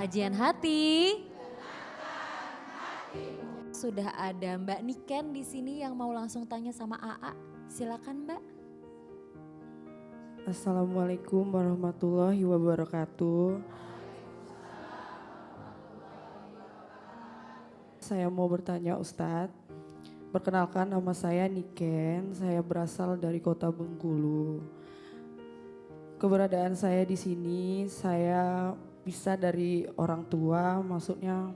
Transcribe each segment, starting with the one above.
Kajian hati. Sudah ada Mbak Niken di sini yang mau langsung tanya sama AA. Silakan Mbak. Assalamualaikum warahmatullahi wabarakatuh. Saya mau bertanya Ustadz. Perkenalkan, nama saya Niken, saya berasal dari kota Bengkulu. Keberadaan saya di sini, saya bisa dari orang tua, maksudnya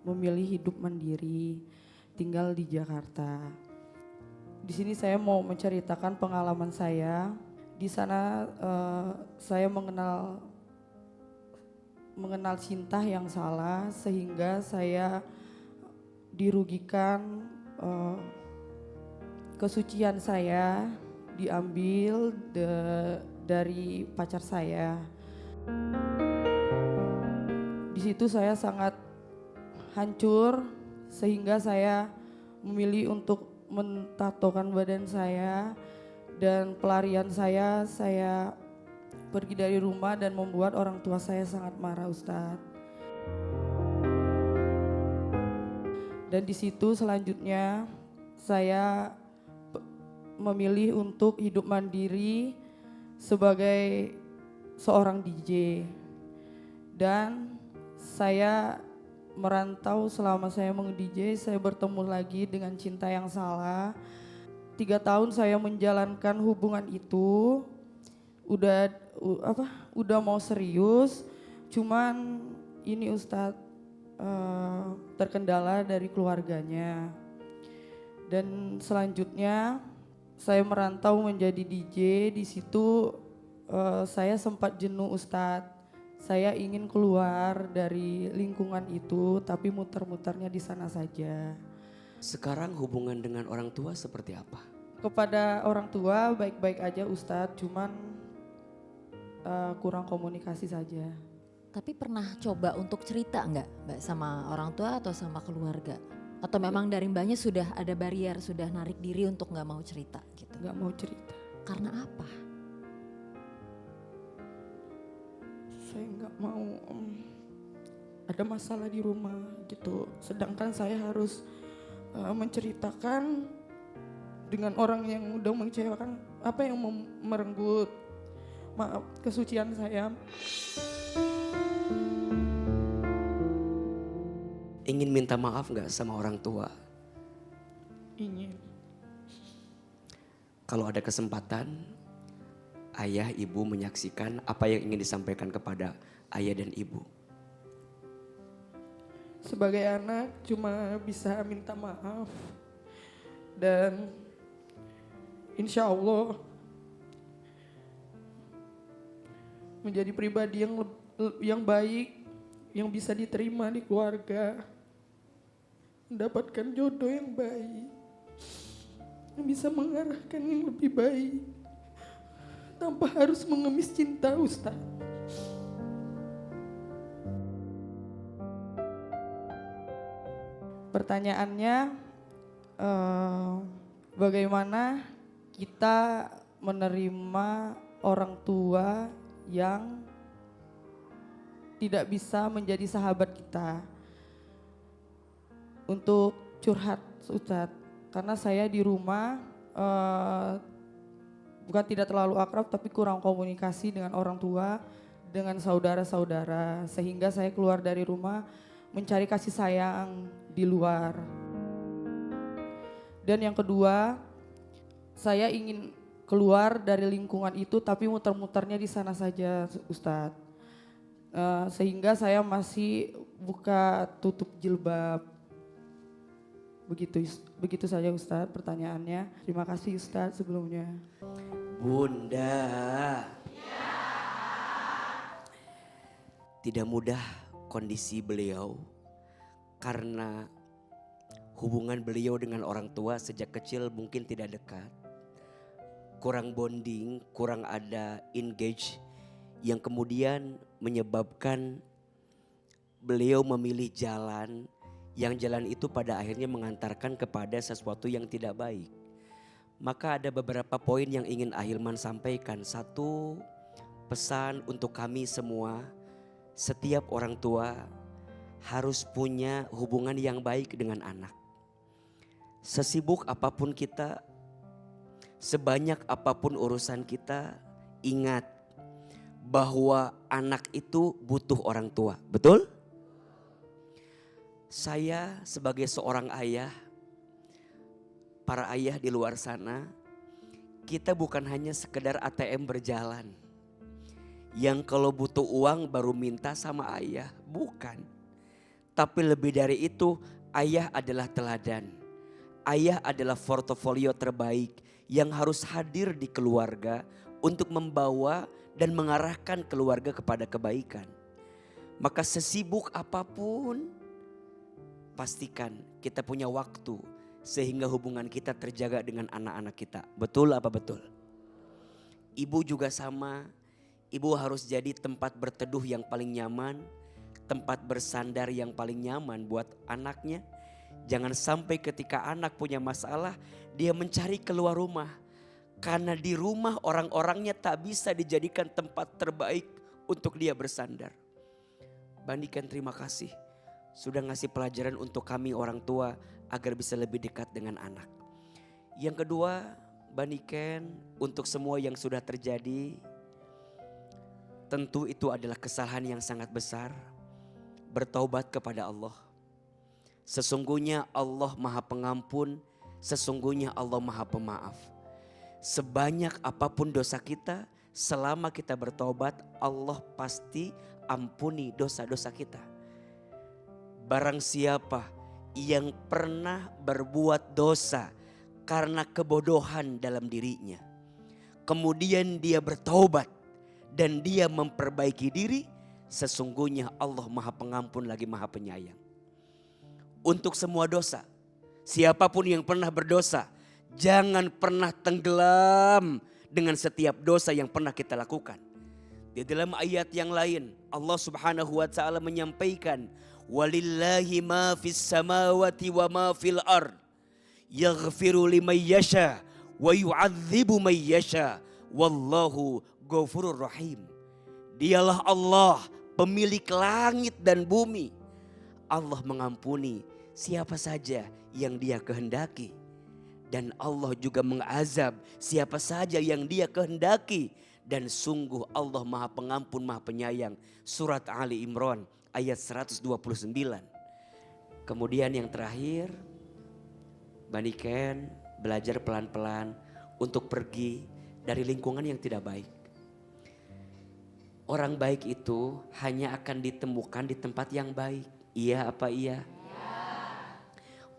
memilih hidup mandiri, tinggal di Jakarta. Di sini saya mau menceritakan pengalaman saya. Di sana saya mengenal cinta yang salah, sehingga saya dirugikan. Kesucian saya diambil dari pacar saya. Di situ saya sangat hancur, sehingga saya memilih untuk mentatokan badan saya, dan pelarian saya pergi dari rumah dan membuat orang tua saya sangat marah Ustadz. Dan di situ selanjutnya saya memilih untuk hidup mandiri sebagai seorang DJ. Dan saya merantau selama saya meng-DJ, saya bertemu lagi dengan cinta yang salah. 3 tahun saya menjalankan hubungan itu, udah mau serius, cuman ini Ustadz terkendala dari keluarganya. Dan selanjutnya saya merantau menjadi DJ. Di situ saya sempat jenuh Ustadz. Saya ingin keluar dari lingkungan itu, tapi muter-muternya di sana saja. Sekarang hubungan dengan orang tua seperti apa? Kepada orang tua baik-baik aja Ustadz, cuman kurang komunikasi saja. Tapi pernah coba untuk cerita enggak Mbak sama orang tua atau sama keluarga? Atau memang dari Mbaknya sudah ada barrier, sudah narik diri untuk nggak mau cerita gitu? Nggak mau cerita. Karena apa? Saya nggak mau ada masalah di rumah gitu. Sedangkan saya harus menceritakan dengan orang yang udah mengecewakan, apa yang merenggut kesucian saya. Ingin minta maaf gak sama orang tua? Ingin. Kalau ada kesempatan, ayah ibu menyaksikan apa yang ingin disampaikan kepada ayah dan ibu. Sebagai anak cuma bisa minta maaf. Dan insya Allah menjadi pribadi yang baik, yang bisa diterima di keluarga, mendapatkan jodoh yang baik, yang bisa mengarahkan yang lebih baik, tanpa harus mengemis cinta Ustaz. Pertanyaannya, bagaimana kita menerima orang tua yang tidak bisa menjadi sahabat kita untuk curhat Ustadz. Karena saya di rumah bukan tidak terlalu akrab, tapi kurang komunikasi dengan orang tua, dengan saudara-saudara, sehingga saya keluar dari rumah mencari kasih sayang di luar. Dan yang kedua, saya ingin keluar dari lingkungan itu, tapi muter-muternya di sana saja Ustadz. Sehingga saya masih buka tutup jilbab. Begitu saja Ustadz pertanyaannya. Terima kasih Ustadz sebelumnya. Bunda, tidak mudah kondisi beliau karena hubungan beliau dengan orang tua sejak kecil mungkin tidak dekat. Kurang bonding, kurang ada engage yang kemudian menyebabkan beliau memilih jalan yang jalan itu pada akhirnya mengantarkan kepada sesuatu yang tidak baik. Maka ada beberapa poin yang ingin Ahilman sampaikan. Satu, pesan untuk kami semua setiap orang tua harus punya hubungan yang baik dengan anak. Sesibuk apapun kita, sebanyak apapun urusan kita, ingat bahwa anak itu butuh orang tua. Betul? Saya sebagai seorang ayah, para ayah di luar sana, kita bukan hanya sekedar ATM berjalan. Yang kalau butuh uang baru minta sama ayah, bukan. Tapi lebih dari itu, ayah adalah teladan. Ayah adalah portofolio terbaik yang harus hadir di keluarga untuk membawa dan mengarahkan keluarga kepada kebaikan. Maka sesibuk apapun, pastikan kita punya waktu sehingga hubungan kita terjaga dengan anak-anak kita. Betul apa betul? Ibu juga sama. Ibu harus jadi tempat berteduh yang paling nyaman, tempat bersandar yang paling nyaman buat anaknya. Jangan sampai ketika anak punya masalah, dia mencari keluar rumah. Karena di rumah orang-orangnya tak bisa dijadikan tempat terbaik untuk dia bersandar. Bandikan terima kasih sudah ngasih pelajaran untuk kami orang tua agar bisa lebih dekat dengan anak. Yang kedua, Bandikan untuk semua yang sudah terjadi, tentu itu adalah kesalahan yang sangat besar. Bertaubat kepada Allah. Sesungguhnya Allah Maha Pengampun, sesungguhnya Allah Maha Pemaaf. Sebanyak apapun dosa kita, selama kita bertaubat, Allah pasti ampuni dosa-dosa kita. Barang siapa yang pernah berbuat dosa karena kebodohan dalam dirinya, kemudian dia bertaubat dan dia memperbaiki diri, sesungguhnya Allah Maha Pengampun lagi Maha Penyayang. Untuk semua dosa, siapapun yang pernah berdosa, jangan pernah tenggelam dengan setiap dosa yang pernah kita lakukan. Di dalam ayat yang lain, Allah Subhanahu wa taala menyampaikan, "Walillahi ma fis samawati wa ma fil ard. Yaghfiru liman yasha wa yu'adzibu man yasha. Wallahu ghafurur rahim." Dialah Allah, pemilik langit dan bumi. Allah mengampuni siapa saja yang Dia kehendaki. Dan Allah juga mengazab siapa saja yang Dia kehendaki. Dan sungguh Allah Maha Pengampun, Maha Penyayang. Surat Ali Imran ayat 129. Kemudian yang terakhir, Bandikan belajar pelan-pelan untuk pergi dari lingkungan yang tidak baik. Orang baik itu hanya akan ditemukan di tempat yang baik. Iya apa iya?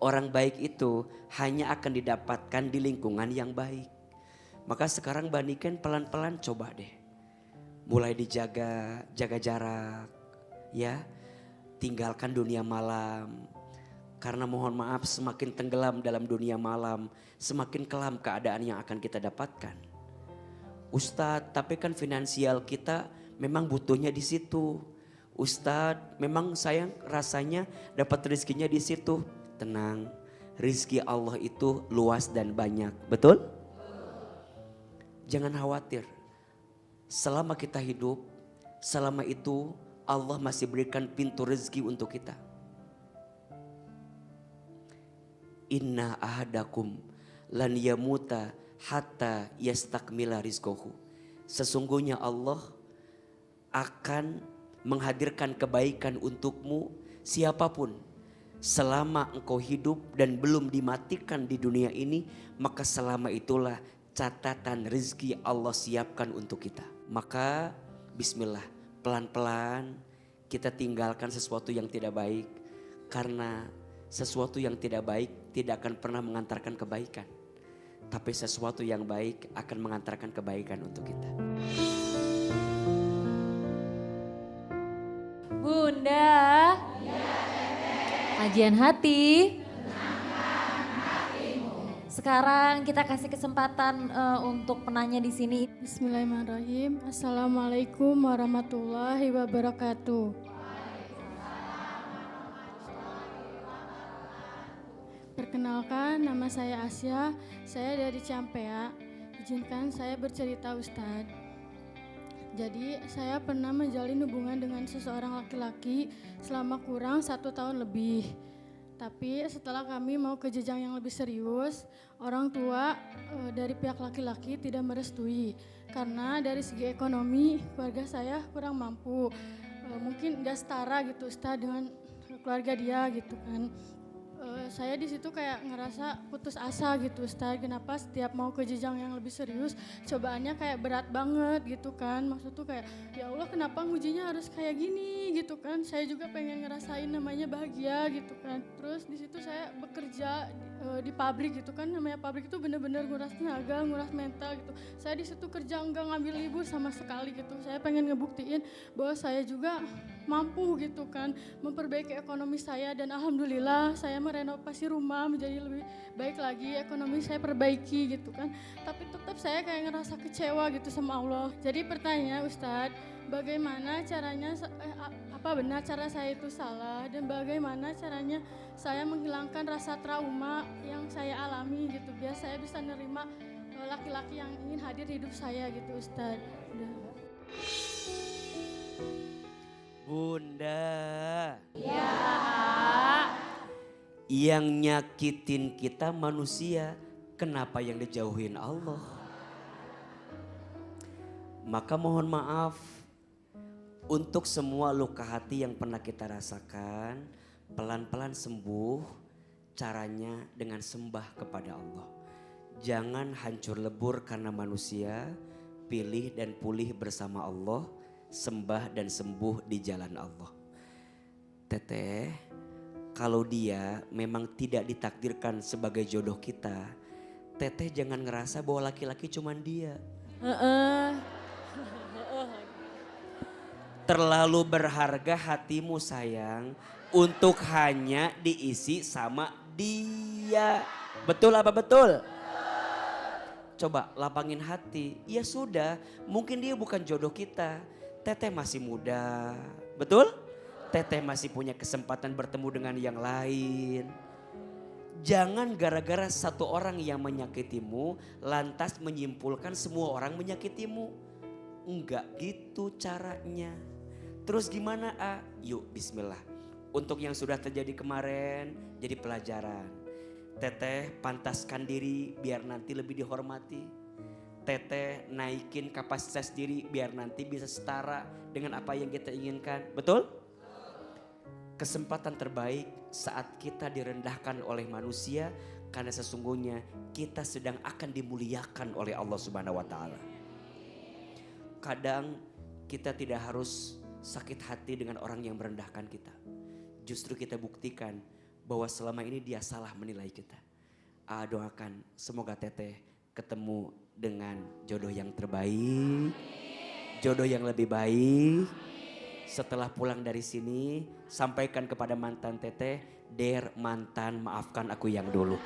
Orang baik itu hanya akan didapatkan di lingkungan yang baik. Maka sekarang Bandikan pelan-pelan coba deh. Mulai jaga jarak ya. Tinggalkan dunia malam. Karena mohon maaf semakin tenggelam dalam dunia malam, semakin kelam keadaan yang akan kita dapatkan. Ustadz, tapi kan finansial kita memang butuhnya di situ. Ustadz, memang saya rasanya dapat rezekinya di situ. Tenang, rezeki Allah itu luas dan banyak. Betul? Jangan khawatir. Selama kita hidup, selama itu Allah masih berikan pintu rezeki untuk kita. Inna ahadakum lan yamuta hatta yastakmila rizqahu. Sesungguhnya Allah akan menghadirkan kebaikan untukmu siapapun. Selama engkau hidup dan belum dimatikan di dunia ini, maka selama itulah catatan rezeki Allah siapkan untuk kita. Maka bismillah, pelan-pelan kita tinggalkan sesuatu yang tidak baik. Karena sesuatu yang tidak baik tidak akan pernah mengantarkan kebaikan. Tapi sesuatu yang baik akan mengantarkan kebaikan untuk kita. Bunda, kajian hati. Sekarang kita kasih kesempatan untuk penanya di sini. Bismillahirrahmanirrahim. Assalamualaikum warahmatullahi wabarakatuh. Perkenalkan, nama saya Asya. Saya dari Ciampea. Izinkan saya bercerita, Ustadz. Jadi saya pernah menjalin hubungan dengan seseorang laki-laki selama kurang 1 tahun lebih. Tapi setelah kami mau ke jenjang yang lebih serius, orang tua dari pihak laki-laki tidak merestui. Karena dari segi ekonomi keluarga saya kurang mampu. Mungkin nggak setara gitu Ustaz dengan keluarga dia gitu kan. Saya di situ kayak ngerasa putus asa gitu Ustaz, kenapa setiap mau ke jenjang yang lebih serius cobaannya kayak berat banget gitu kan. Maksud tuh kayak ya Allah kenapa ngujinya harus kayak gini gitu kan. Saya juga pengen ngerasain namanya bahagia gitu kan. Terus di situ saya bekerja di pabrik gitu kan, namanya pabrik itu bener-bener nguras tenaga, nguras mental gitu. Saya di situ kerja enggak ngambil libur sama sekali gitu. Saya pengen ngebuktiin bahwa saya juga mampu gitu kan memperbaiki ekonomi saya, dan alhamdulillah saya merenovasi rumah menjadi lebih baik lagi, ekonomi saya perbaiki gitu kan. Tapi tetap saya kayak ngerasa kecewa gitu sama Allah. Jadi pertanyaan Ustadz, bagaimana caranya apa benar cara saya itu salah, dan bagaimana caranya saya menghilangkan rasa trauma yang saya alami gitu biar saya bisa nerima laki-laki yang ingin hadir di hidup saya gitu Ustadz. Udah. Bunda. Ya. Yang nyakitin kita manusia, kenapa yang dijauhin Allah? Maka mohon maaf untuk semua luka hati yang pernah kita rasakan, pelan-pelan sembuh, caranya dengan sembah kepada Allah. Jangan hancur lebur karena manusia, pilih dan pulih bersama Allah, sembah dan sembuh di jalan Allah. Teteh, kalau dia memang tidak ditakdirkan sebagai jodoh kita, teteh jangan ngerasa bahwa laki-laki cuman dia. Terlalu berharga hatimu sayang untuk hanya diisi sama dia. Betul apa betul? Coba lapangin hati. Ya sudah, mungkin dia bukan jodoh kita. Teteh masih muda, betul? Teteh masih punya kesempatan bertemu dengan yang lain. Jangan gara-gara satu orang yang menyakitimu, lantas menyimpulkan semua orang menyakitimu. Enggak gitu caranya. Terus gimana Yuk bismillah. Untuk yang sudah terjadi kemarin, jadi pelajaran. Teteh pantaskan diri biar nanti lebih dihormati. Teteh naikin kapasitas diri biar nanti bisa setara dengan apa yang kita inginkan. Betul? Kesempatan terbaik saat kita direndahkan oleh manusia, karena sesungguhnya kita sedang akan dimuliakan oleh Allah Subhanahu wa taala. Kadang kita tidak harus sakit hati dengan orang yang merendahkan kita. Justru kita buktikan bahwa selama ini dia salah menilai kita. Doakan semoga teteh ketemu dengan jodoh yang terbaik, jodoh yang lebih baik. Setelah pulang dari sini, sampaikan kepada mantan teteh, "Der mantan, maafkan aku yang dulu."